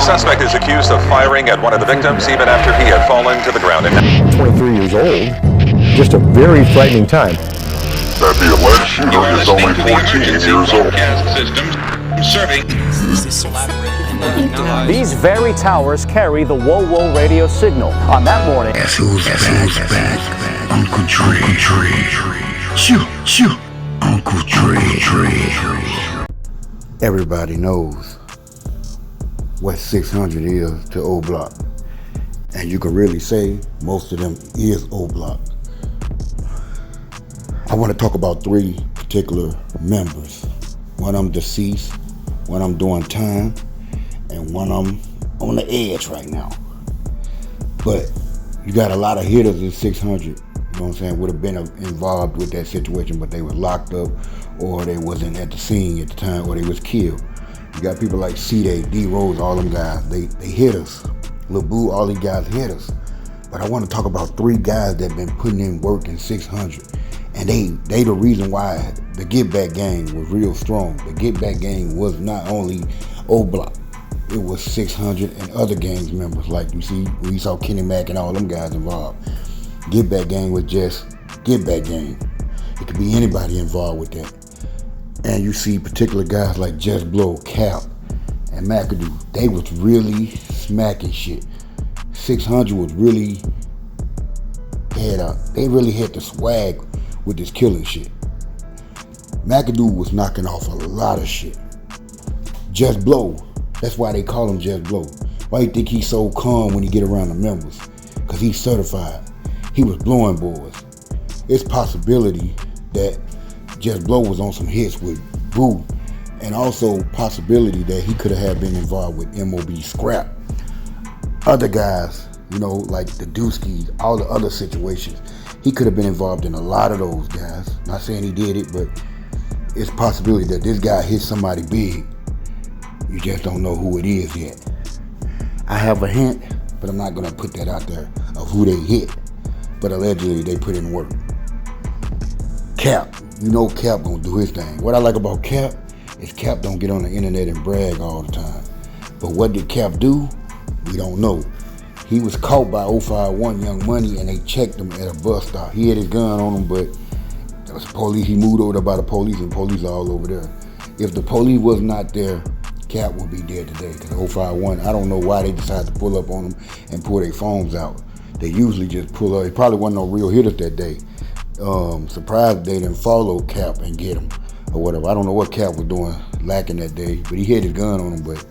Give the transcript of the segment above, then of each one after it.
suspect is accused of firing at one of the victims even after he had fallen to the ground. 23 years old, just a very frightening time. That the alleged shooter is only 14 years old. These very towers carry the whoa-whoa radio signal. On that morning... Guess who's back? Uncle Dre. Shoo. Uncle Dre. Everybody knows what 600 is to O Block. And you can really say most of them is O Block. I want to talk about three particular members. One of them deceased, one of them doing time, and one of them on the edge right now. But you got a lot of hitters in 600, you know what I'm saying, would have been involved with that situation, but they were locked up or they wasn't at the scene at the time or they was killed. You got people like C-Day, D-Rose, all them guys, they hit us. Lil Boo, all these guys hit us. But I want to talk about three guys that been putting in work in 600. And they the reason why the Getbackgang was real strong. The Getbackgang was not only O Block, it was 600 and other gangs members. Like you see, we saw Kenny Mack and all them guys involved. Getbackgang was just Getbackgang. It could be anybody involved with that. And you see particular guys like Just Blow, Cap, and McAdoo. They was really smacking shit. 600 was really they really had the swag with this killing shit. McAdoo was knocking off a lot of shit. Just Blow, that's why they call him Just Blow. Why you think he's so calm when he get around the members? Because he's certified. He was blowing boys. It's possibility that Just Blow was on some hits with Boo, and also possibility that he could have been involved with MOB Scrap. Other guys, you know, like the Dooskies, all the other situations. He could have been involved in a lot of those guys. Not saying he did it, but it's a possibility that this guy hit somebody big. You just don't know who it is yet. I have a hint, but I'm not gonna put that out there of who they hit. But allegedly they put in work. Cap, you know Cap gonna do his thing. What I like about Cap is Cap don't get on the internet and brag all the time. But what did Cap do? We don't know. He was caught by 051 Young Money and they checked him at a bus stop. He had his gun on him, but there was police. He moved over there by the police and police are all over there. If the police was not there, Cap would be dead today. Because 051, I don't know why they decided to pull up on him and pull their phones out. They usually just pull up. It probably wasn't no real hitters that day. Surprised they didn't follow Cap and get him or whatever. I don't know what Cap was doing lacking that day, but he had his gun on him, but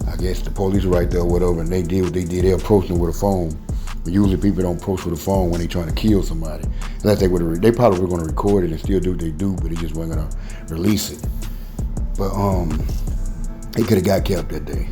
I guess the police were right there or whatever, and they did what they did. They approached him with a phone. But usually people don't approach with a phone when they're trying to kill somebody. Unless they probably were going to record it and still do what they do, but they just weren't going to release it. But he could have got kept that day.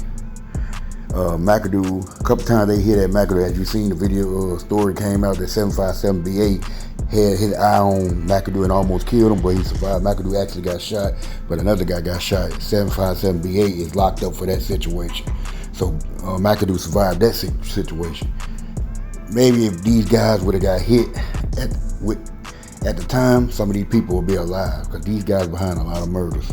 McAdoo, a couple times they hit at McAdoo. As you seen the video story came out that 757BA had his eye on McAdoo and almost killed him, but he survived. McAdoo actually got shot, but another guy got shot. 757BA is locked up for that situation. So McAdoo survived that situation. Maybe if these guys would have got hit at the time, some of these people would be alive, because these guys behind a lot of murders.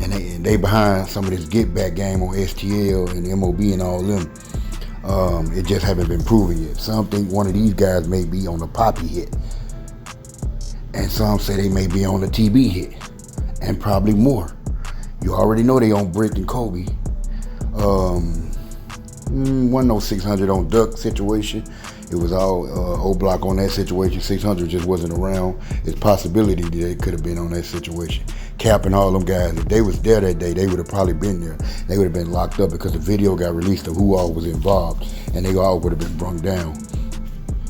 And they behind some of this Getbackgang on STL and MOB and all them. It just haven't been proven yet. Some think one of these guys may be on the Poppy hit. And some say they may be on the TB hit. And probably more. You already know they on Brick and Kobe. Wasn't no 600 on Duck situation. It was all O Block on that situation. 600 just wasn't around. It's possibility that they could have been on that situation. Cap and all them guys, if they was there that day, they would have probably been there. They would have been locked up because the video got released of who all was involved, and they all would have been brung down.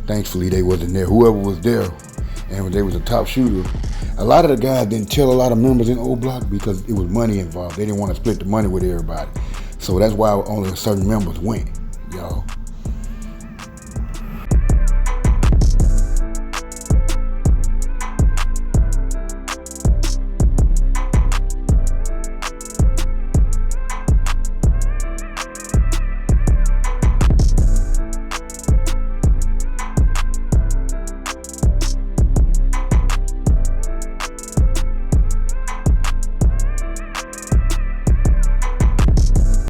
Thankfully, they wasn't there. Whoever was there, and they was a top shooter. A lot of the guys didn't tell a lot of members in O Block because it was money involved. They didn't want to split the money with everybody. So that's why only certain members went, y'all.